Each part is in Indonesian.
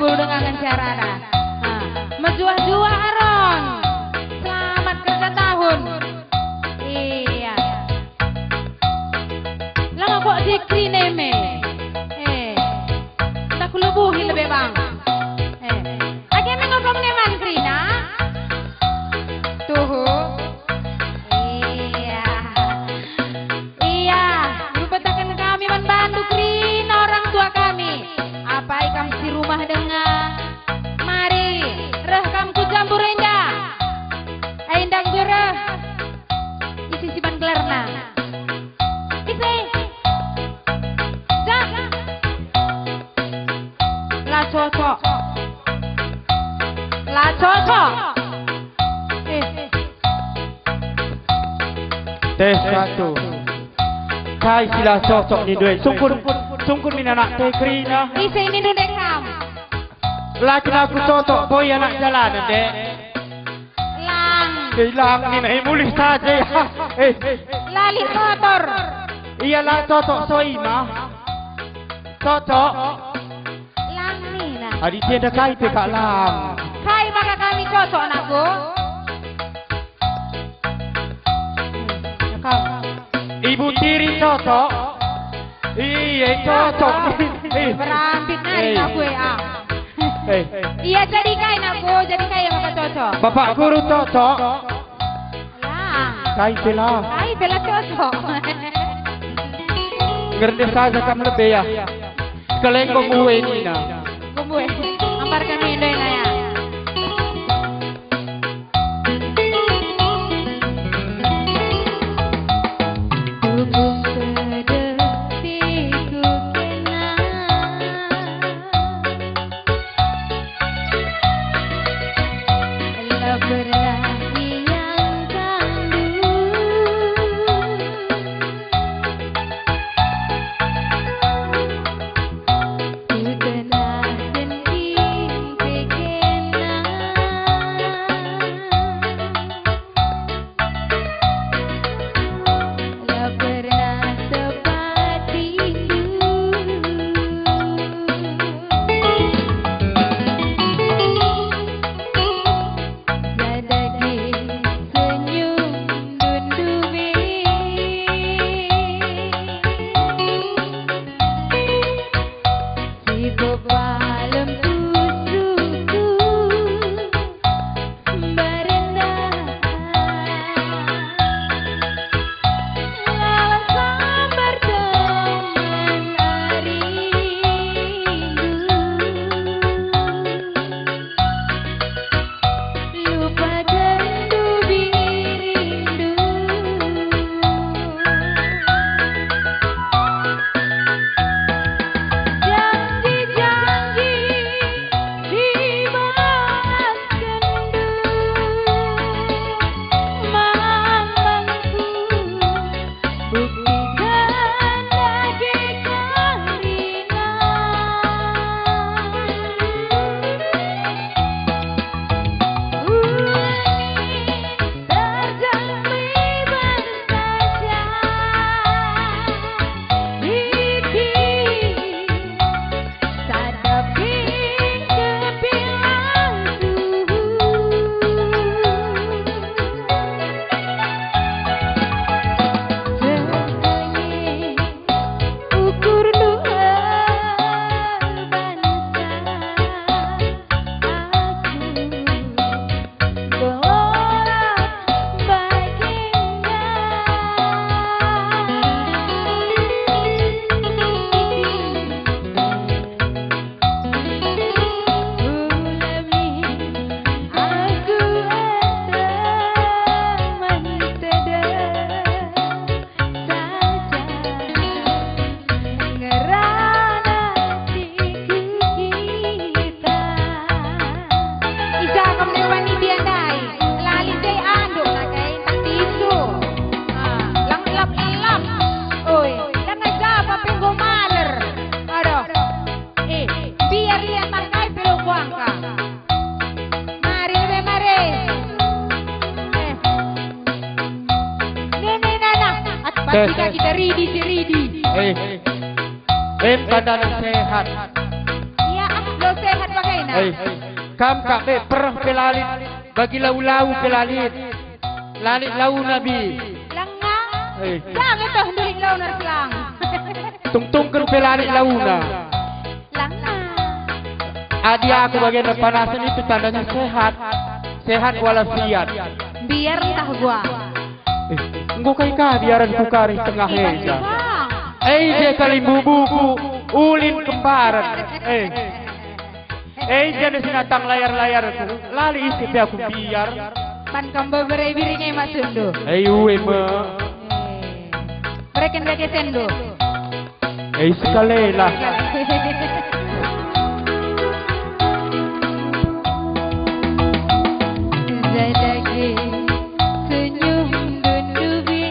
bulu dengan carana. Menjual-jual aron. Selamat kerja tahun. Iya. Lama kok dikri neme. Tak kulubuhi lebih bang. Aja mengopong neman krina. Tuh. Iya. Iya. Lupatakan kami membantu krina orang tua kami. Apa ikam si rumah dengan mari rekam ku jambu renja aindang gereh isi sipan kelerna isi jak la cocok teh satu kai sila cocok ni duit sungkun min anak teh krina isi ini dudek kam laki aku cocok boy anak jalanan dek hilang ni naik mulih saja ya lali kotor iyalah cocok soima cocok lang nina adik tiada kai pekak lang kai maka kami cocok anakku ibu tiri cocok iya cocok berambit nari aku ya iya jadi kain aku jadi kain maka cocok bapak guru cocok ya kai bela cocok ngerti saja kamu lebih ya sekalian kau gue ini nah gue ampar kami indoy ya Pastikan kita ridi. Badan sehat. Iya, lo sehat pakai. Kam kabe perah pelalit bagi lau-lau pelalit. Lalit lau nabi. Langang. Lang ito hendak lau narselang. Tungtungkan pelalit launa. Langang. Adi aku bagian panasan itu tandanya sehat. Sehat walafiat. Biar entah gua. Engkau kah biaran ku kari tengah meja. Iba. Je kali bubuku ulin kembaran. Jadi sinatang layar-layar ku lali isi aku biar. Pan kambo berai biringai masundo. Uwe me. Mereka ndake sendo. Sekali lah. Zadagi senyum dundubi.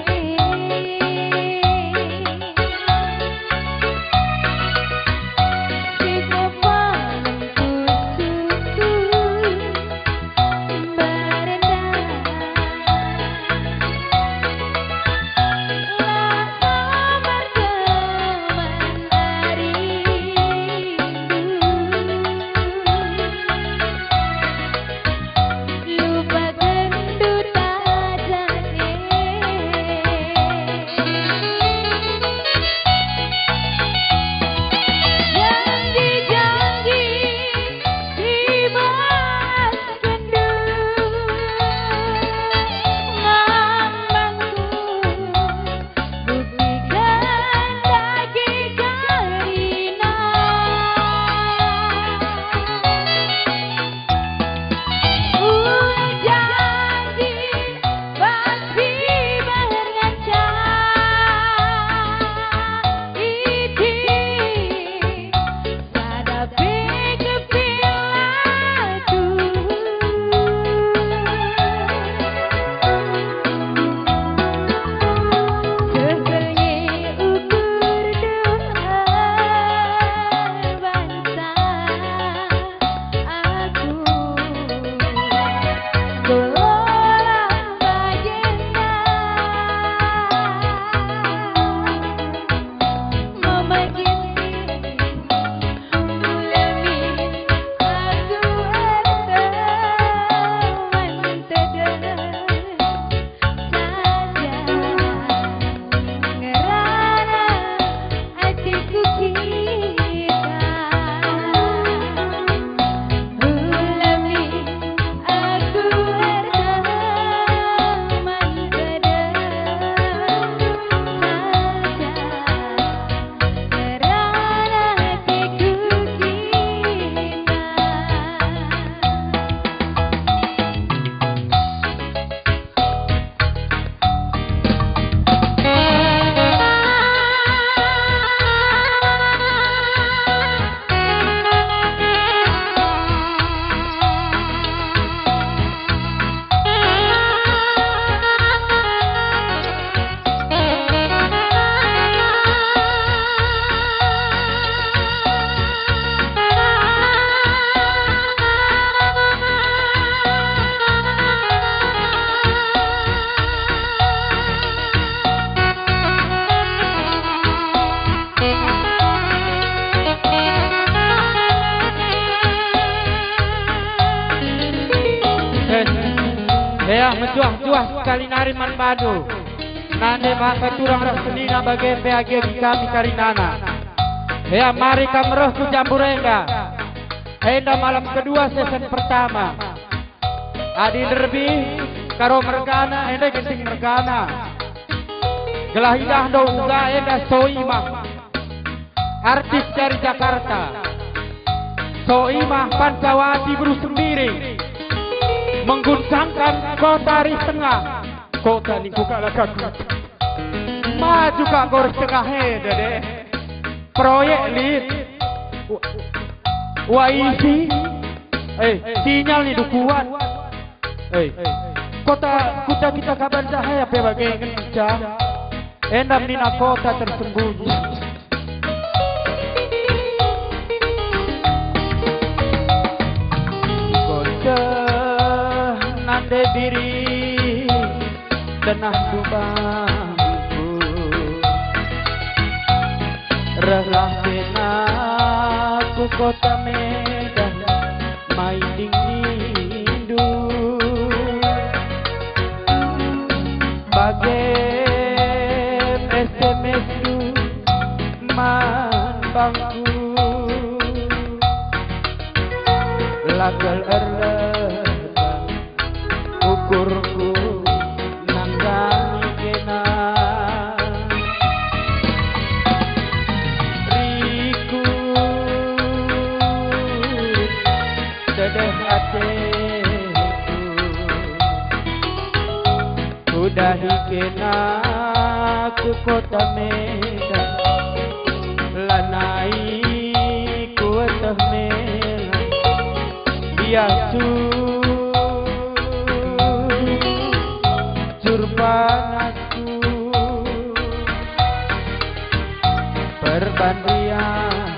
Menjuah-juah sekali nari man badu. Nande bapa turang rak senina bagai bahagia kami karinana. Mari kamroh ku jamburenga. Enda malam kedua season pertama. Adi derbi karo mergana enda genting mergana. Gelah indah do uga enda Soimah. Artis dari Jakarta. Soimah Pancawati Buru Sendiri. Mengguncangkan kota di tengah. Kota ni buka lakaku. Maju kak goris tengah deh. Proyek list. Waisi. Sinyal ni dukuan. Kota kita kabar cahaya pebagai kencang. Endam nina kota tersembunyi. Nande diri tenah bangku relah aku kota Medan mai nindu bagai SMS du man bangku lagal erlega ukurku nanggangi kena riku sedih hatiku udah hikena ke kota Medan lanai ku teh Medan biasu curbanatku perbandingan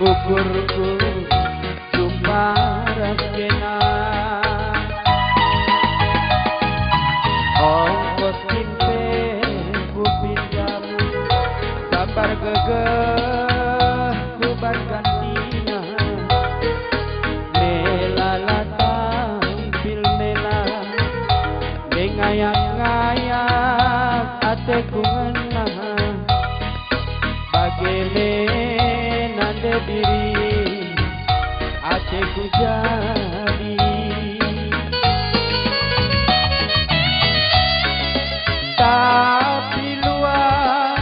ukurku jumpa raskena ongkos kimpe ku pinjamu sabar gegeh ku bergantinya mela tampil mela ngayak-ngayak ateku ngena bagele nande diri ateku jadi tapi luar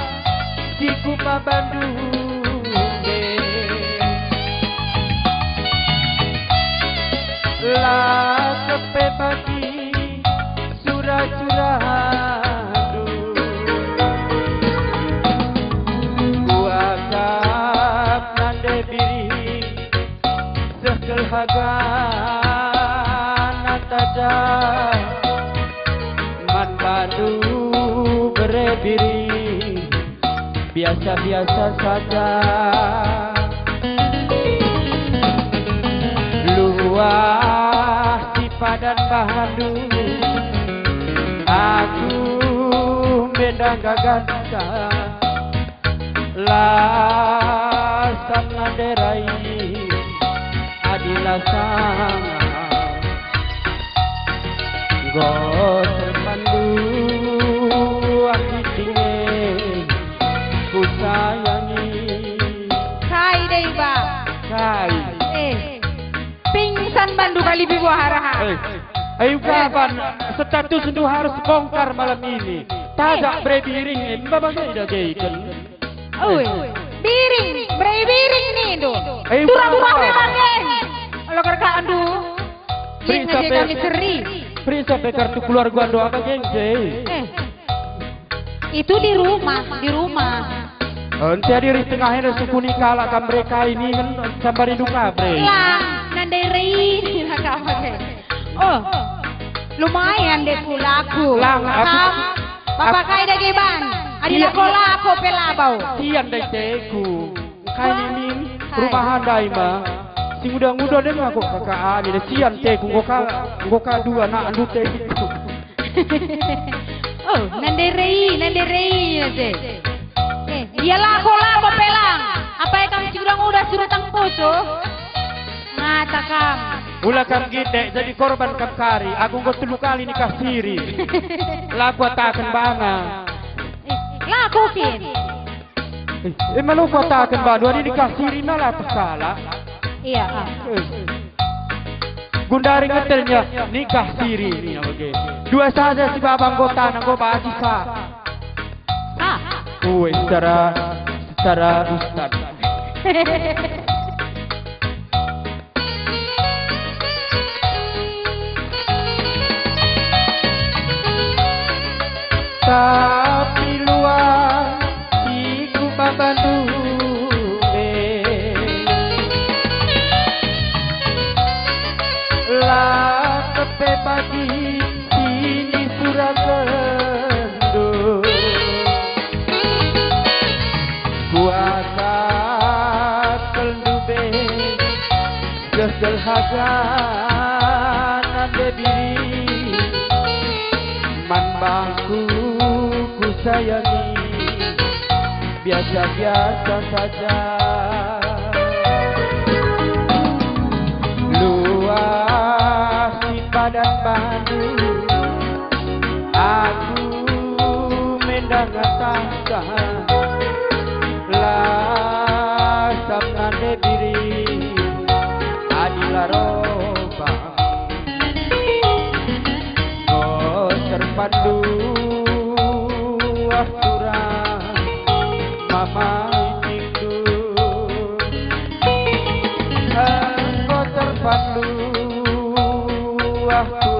siku pa Bandung lah kepe bagi surah-surah kuakap nande biri sekel haga natada man badu berebiri biasa-biasa saja luah si padan Bandung aku medang gaganta lasan ngaderai adilah sangat gosel pandu akitinge ku sayangi Kai deh ba. kai Pingsan bandu kali bibu haraha. Ayo kapan status itu harus bongkar malam ini. Tajak berebiring babagai dah gaikan. Oi, biring, biring nih do. Ayo Turah-turah memangnya. Kalau kerkaan du. Beri Ini sampai kami seri. beri sampai kartu keluarga do apa gengse. Itu di rumah, di rumah. Ente diri tengahnya suku nikah lah kan mereka ini kan sampai duka bre. Lang, nandiri, nakam oh, lumayan deh kulaku. Lang, Bapak kai dah geban. Adila kola aku pelabau. Kian dai teku. Kain ini rumahan dai mah. Sing udah deh aku kakak ani deh kian teku ngoka dua nak andu teku. Oh, nandiri aja. Dialah kola aku pelang. Apa yang kamu curang udah suruh tang poso? Ngatakan. Ulah kam gede jadi korban kam kari. Aku nggak 3 kali nikah siri. Laku taken bana. Lakukin. Malu kau taken bana. Dua nikah siri nalah tersalah. Iya. Gundari ngetelnya nikah siri ini oke. Dua saja si babang kota nang kau baci sa. Kue secara ustad. Tapi luar siku Bandung lah tepe bagi sini Surakarta kuasa keldube keselhaga nande biri man bangku ku sayangi biasa-biasa saja si padan badu aku mendangan tangga lah sabnane diri adilaroba oh terpandu asturan mama itu aku terpandu aku